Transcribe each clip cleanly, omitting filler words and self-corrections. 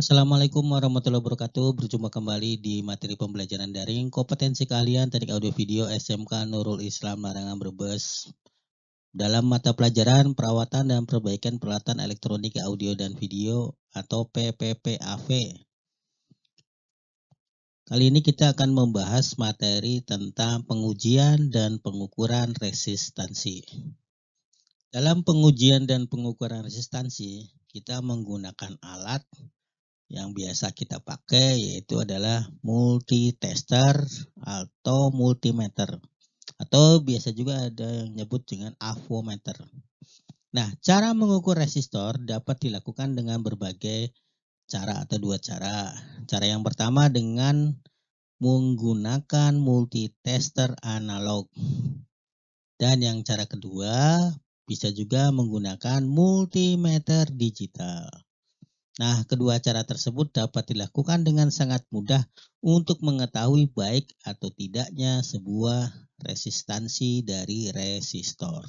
Assalamualaikum warahmatullahi wabarakatuh. Berjumpa kembali di materi pembelajaran daring kompetensi keahlian teknik audio video SMK Nurul Islam Larangan Brebes dalam mata pelajaran perawatan dan perbaikan peralatan elektronik audio dan video atau PPPAV. Kali ini kita akan membahas materi tentang pengujian dan pengukuran resistansi. Dalam pengujian dan pengukuran resistansi, kita menggunakan alat yang biasa kita pakai yaitu adalah multitester atau multimeter atau biasa juga ada yang nyebut dengan avometer. Nah, cara mengukur resistor dapat dilakukan dengan berbagai cara atau dua cara. Cara yang pertama dengan menggunakan multitester analog. Dan yang cara kedua bisa juga menggunakan multimeter digital. Nah, kedua cara tersebut dapat dilakukan dengan sangat mudah untuk mengetahui baik atau tidaknya sebuah resistansi dari resistor.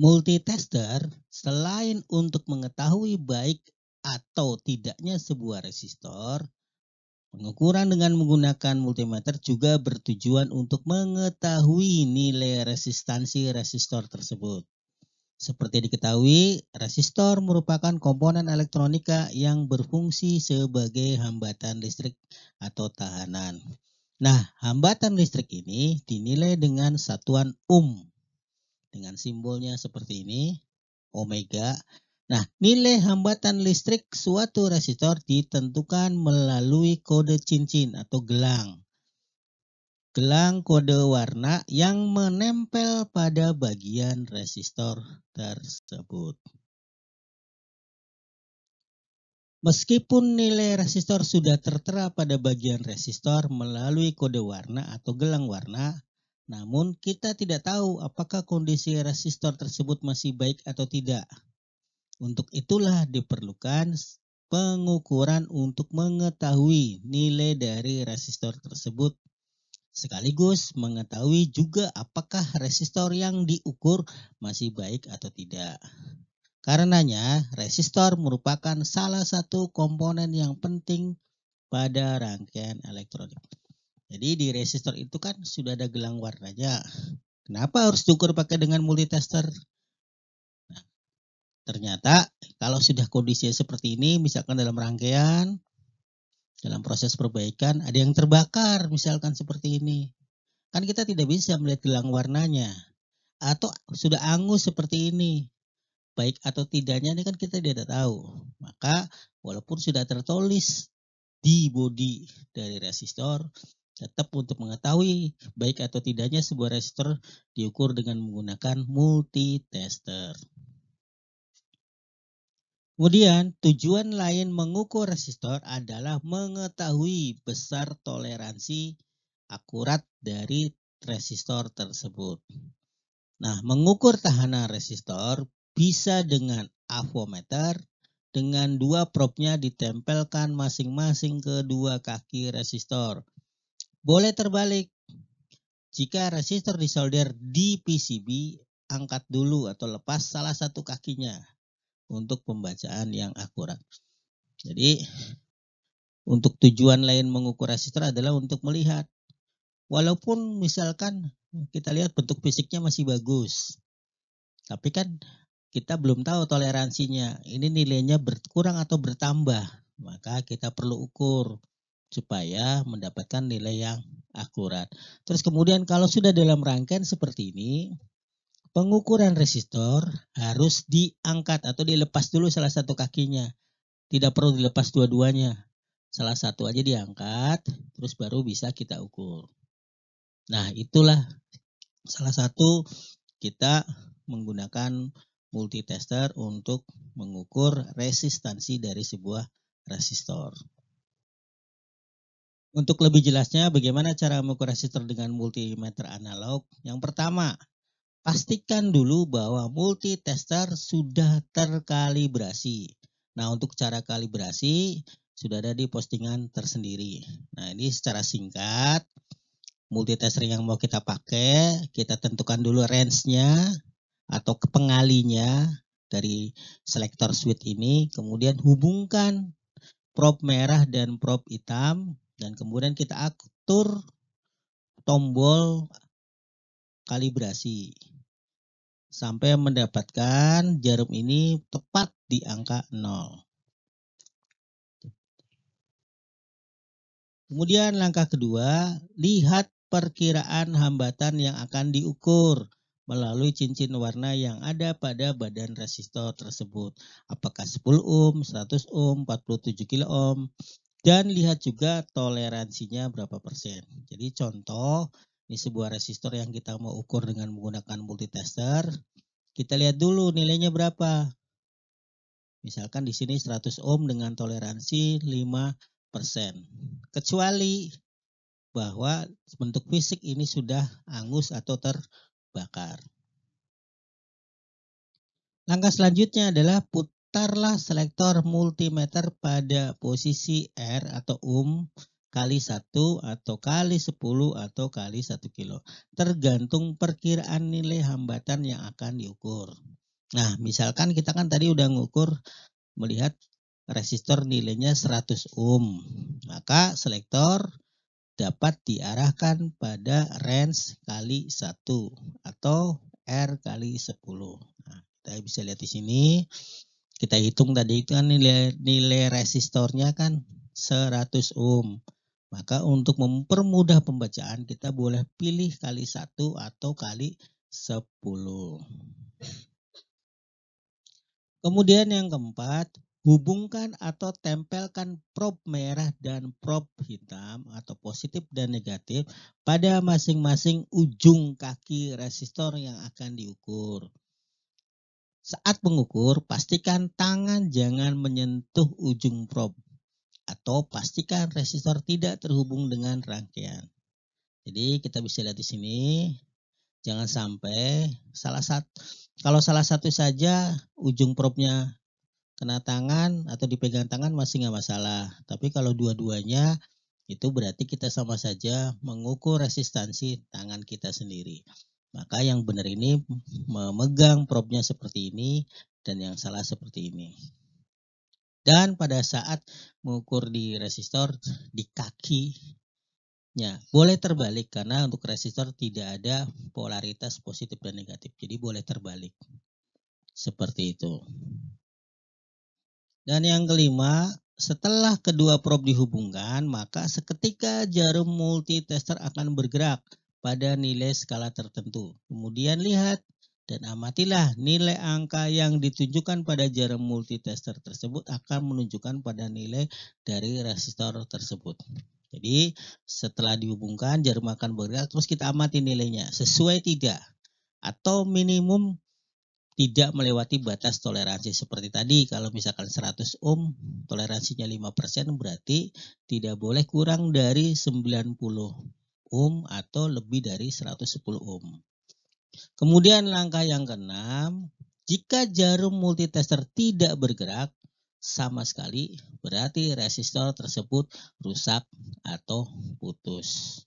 Multitester selain untuk mengetahui baik atau tidaknya sebuah resistor, pengukuran dengan menggunakan multimeter juga bertujuan untuk mengetahui nilai resistansi resistor tersebut. Seperti diketahui, resistor merupakan komponen elektronika yang berfungsi sebagai hambatan listrik atau tahanan. Nah, hambatan listrik ini dinilai dengan satuan ohm. Dengan simbolnya seperti ini, omega. Nah, nilai hambatan listrik suatu resistor ditentukan melalui kode cincin atau gelang. Gelang kode warna yang menempel pada bagian resistor tersebut. Meskipun nilai resistor sudah tertera pada bagian resistor melalui kode warna atau gelang warna, namun kita tidak tahu apakah kondisi resistor tersebut masih baik atau tidak. Untuk itulah diperlukan pengukuran untuk mengetahui nilai dari resistor tersebut, sekaligus mengetahui juga apakah resistor yang diukur masih baik atau tidak. Karenanya, resistor merupakan salah satu komponen yang penting pada rangkaian elektronik. Jadi di resistor itu kan sudah ada gelang warnanya. Kenapa harus diukur pakai dengan multitester? Nah, ternyata kalau sudah kondisi seperti ini, misalkan dalam rangkaian, dalam proses perbaikan, ada yang terbakar misalkan seperti ini. Kan kita tidak bisa melihat gelang warnanya. Atau sudah angus seperti ini. Baik atau tidaknya ini kan kita tidak tahu. Maka walaupun sudah tertulis di bodi dari resistor, tetap untuk mengetahui baik atau tidaknya sebuah resistor diukur dengan menggunakan multitester. Kemudian tujuan lain mengukur resistor adalah mengetahui besar toleransi akurat dari resistor tersebut. Nah, mengukur tahanan resistor bisa dengan avometer dengan dua probnya ditempelkan masing-masing ke dua kaki resistor. Boleh terbalik. Jika resistor disolder di PCB, angkat dulu atau lepas salah satu kakinya untuk pembacaan yang akurat. Jadi, untuk tujuan lain mengukur resistor adalah untuk melihat. Walaupun misalkan kita lihat bentuk fisiknya masih bagus, tapi kan kita belum tahu toleransinya. Ini nilainya berkurang atau bertambah. Maka kita perlu ukur supaya mendapatkan nilai yang akurat. Terus kemudian kalau sudah dalam rangkaian seperti ini, pengukuran resistor harus diangkat atau dilepas dulu salah satu kakinya. Tidak perlu dilepas dua-duanya. Salah satu aja diangkat, terus baru bisa kita ukur. Nah, itulah salah satu kita menggunakan multitester untuk mengukur resistansi dari sebuah resistor. Untuk lebih jelasnya bagaimana cara mengukur resistor dengan multimeter analog? Yang pertama, pastikan dulu bahwa multitester sudah terkalibrasi. Nah, untuk cara kalibrasi sudah ada di postingan tersendiri. Nah, ini secara singkat, multitester yang mau kita pakai, kita tentukan dulu range-nya atau pengalinya. dari selektor switch ini, kemudian hubungkan probe merah dan probe hitam, dan kemudian kita atur tombol kalibrasi sampai mendapatkan jarum ini tepat di angka 0. Kemudian langkah kedua, lihat perkiraan hambatan yang akan diukur melalui cincin warna yang ada pada badan resistor tersebut. Apakah 10 ohm, 100 ohm, 47 kilo ohm, dan lihat juga toleransinya berapa persen. Jadi contoh, ini sebuah resistor yang kita mau ukur dengan menggunakan multitester. Kita lihat dulu nilainya berapa. Misalkan di sini 100 ohm dengan toleransi 5%. Kecuali bahwa bentuk fisik ini sudah angus atau terbakar. Langkah selanjutnya adalah putarlah selektor multimeter pada posisi R atau kali 1 atau kali 10 atau kali 1 kilo. Tergantung perkiraan nilai hambatan yang akan diukur. Nah, misalkan kita kan tadi udah ngukur melihat resistor nilainya 100 ohm. Maka selektor dapat diarahkan pada range kali 1 atau R kali 10. Nah, kita bisa lihat di sini. Kita hitung tadi itu kan nilai resistornya kan 100 ohm. Maka untuk mempermudah pembacaan kita boleh pilih kali 1 atau kali 10. Kemudian yang keempat, hubungkan atau tempelkan probe merah dan probe hitam atau positif dan negatif pada masing-masing ujung kaki resistor yang akan diukur. Saat mengukur, pastikan tangan jangan menyentuh ujung probe atau pastikan resistor tidak terhubung dengan rangkaian. Jadi kita bisa lihat di sini, jangan sampai kalau salah satu saja ujung probe-nya kena tangan atau dipegang tangan masih nggak masalah. Tapi kalau dua-duanya itu berarti kita sama saja mengukur resistansi tangan kita sendiri. Maka yang benar ini memegang probe-nya seperti ini dan yang salah seperti ini. Dan pada saat mengukur di resistor di kakinya boleh terbalik karena untuk resistor tidak ada polaritas positif dan negatif. Jadi boleh terbalik. Seperti itu. Dan yang kelima, setelah kedua probe dihubungkan, maka seketika jarum multitester akan bergerak pada nilai skala tertentu. Kemudian lihat dan amatilah nilai angka yang ditunjukkan pada jarum multitester tersebut akan menunjukkan pada nilai dari resistor tersebut. Jadi setelah dihubungkan jarum akan bergerak, terus kita amati nilainya sesuai tidak atau minimum tidak melewati batas toleransi. Seperti tadi, kalau misalkan 100 ohm, toleransinya 5%, berarti tidak boleh kurang dari 90 ohm atau lebih dari 110 ohm. Kemudian langkah yang keenam, jika jarum multitester tidak bergerak sama sekali, berarti resistor tersebut rusak atau putus.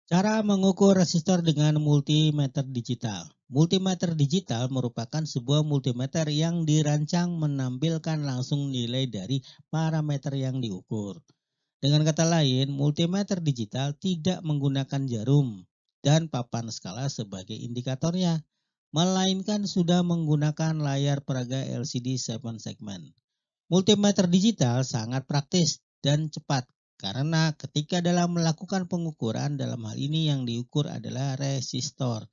Cara mengukur resistor dengan multimeter digital. Multimeter digital merupakan sebuah multimeter yang dirancang menampilkan langsung nilai dari parameter yang diukur. Dengan kata lain, multimeter digital tidak menggunakan jarum dan papan skala sebagai indikatornya, melainkan sudah menggunakan layar peraga LCD 7 segment. Multimeter digital sangat praktis dan cepat. Karena ketika dalam melakukan pengukuran, dalam hal ini yang diukur adalah resistor,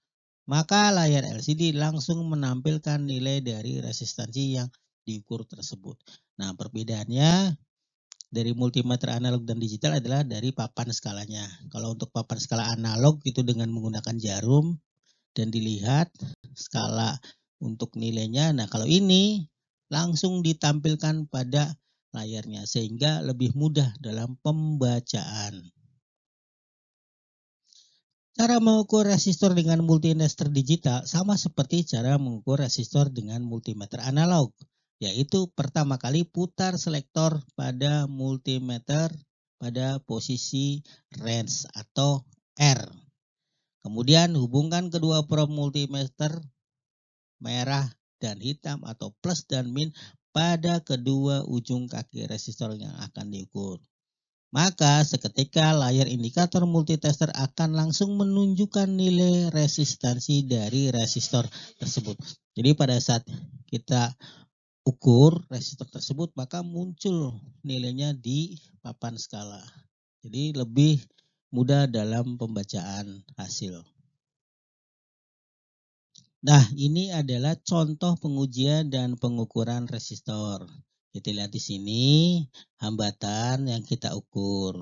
maka layar LCD langsung menampilkan nilai dari resistansi yang diukur tersebut. Nah, perbedaannya dari multimeter analog dan digital adalah dari papan skalanya. Kalau untuk papan skala analog itu dengan menggunakan jarum dan dilihat skala untuk nilainya. Nah, kalau ini langsung ditampilkan pada layarnya sehingga lebih mudah dalam pembacaan. Cara mengukur resistor dengan multitester digital sama seperti cara mengukur resistor dengan multimeter analog, yaitu pertama kali putar selektor pada multimeter pada posisi range atau R. Kemudian hubungkan kedua probe multimeter merah dan hitam atau plus dan min pada kedua ujung kaki resistor yang akan diukur. Maka seketika layar indikator multitester akan langsung menunjukkan nilai resistansi dari resistor tersebut. Jadi pada saat kita ukur resistor tersebut, maka muncul nilainya di papan skala. Jadi lebih mudah dalam pembacaan hasil. Nah, ini adalah contoh pengujian dan pengukuran resistor. Kita lihat di sini hambatan yang kita ukur.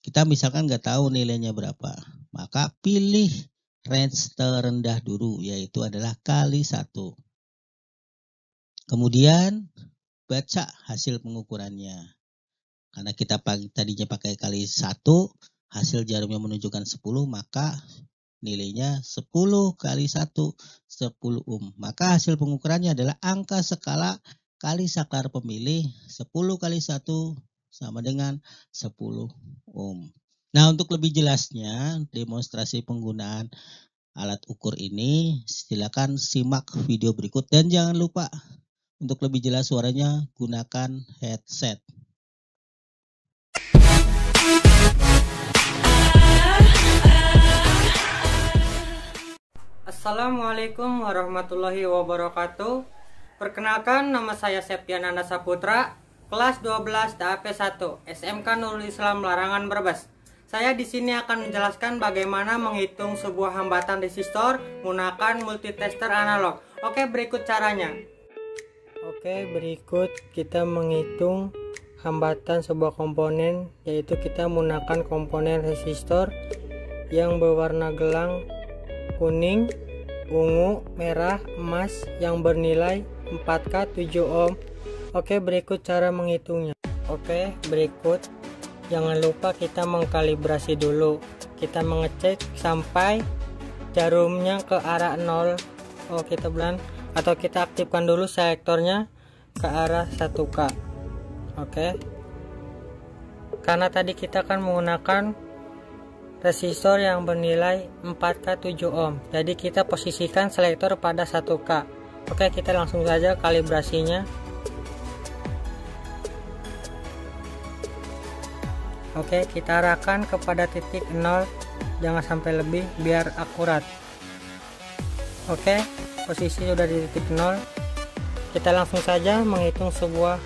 Kita misalkan nggak tahu nilainya berapa, maka pilih range terendah dulu, yaitu adalah kali 1. Kemudian baca hasil pengukurannya. Karena kita tadinya pakai kali 1, hasil jarumnya menunjukkan 10, maka nilainya 10 kali 1, 10 ohm. Maka hasil pengukurannya adalah angka skala kali saklar pemilih 10 kali 1 sama dengan 10 ohm. Nah, untuk lebih jelasnya demonstrasi penggunaan alat ukur ini, silakan simak video berikut dan jangan lupa untuk lebih jelas suaranya gunakan headset. Assalamualaikum warahmatullahi wabarakatuh. Perkenalkan, nama saya Septian Anda Saputra, kelas 12 DAP 1 SMK Nurul Islam Larangan Brebes. Saya di sini akan menjelaskan bagaimana menghitung sebuah hambatan resistor menggunakan multitester analog. Oke, berikut caranya. Oke, berikut kita menghitung hambatan sebuah komponen, yaitu kita menggunakan komponen resistor yang berwarna gelang kuning, ungu, merah, emas yang bernilai 4K 7 ohm. Oke, berikut cara menghitungnya. Oke, berikut jangan lupa kita mengkalibrasi dulu. Kita mengecek sampai jarumnya ke arah 0. Oh, kita bulan atau kita aktifkan dulu selektornya ke arah 1K. Oke. Karena tadi kita akan menggunakan resistor yang bernilai 4K 7 ohm. Jadi kita posisikan selektor pada 1K. Oke, kita langsung saja kalibrasinya. Oke, kita arahkan kepada titik 0, jangan sampai lebih biar akurat. Oke, posisi sudah di titik 0. Kita langsung saja menghitung sebuah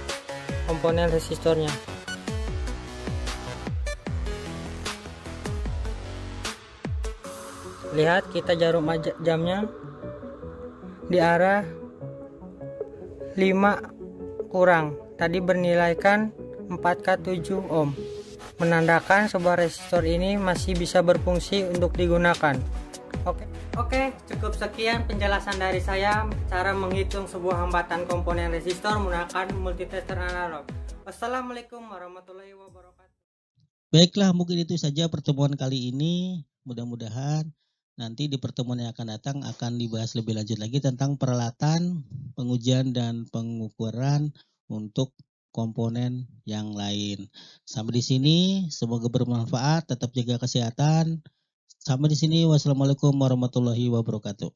komponen resistornya. Lihat, kita jarum jamnya di arah 5 kurang. Tadi bernilaikan 4K 7 ohm. Menandakan sebuah resistor ini masih bisa berfungsi untuk digunakan. Oke, cukup sekian penjelasan dari saya cara menghitung sebuah hambatan komponen resistor menggunakan multitester analog. Wassalamualaikum warahmatullahi wabarakatuh. Baiklah, mungkin itu saja pertemuan kali ini. Mudah-mudahan nanti di pertemuan yang akan datang akan dibahas lebih lanjut lagi tentang peralatan, pengujian, dan pengukuran untuk komponen yang lain. Sampai di sini, semoga bermanfaat. Tetap jaga kesehatan. Sampai di sini, wassalamualaikum warahmatullahi wabarakatuh.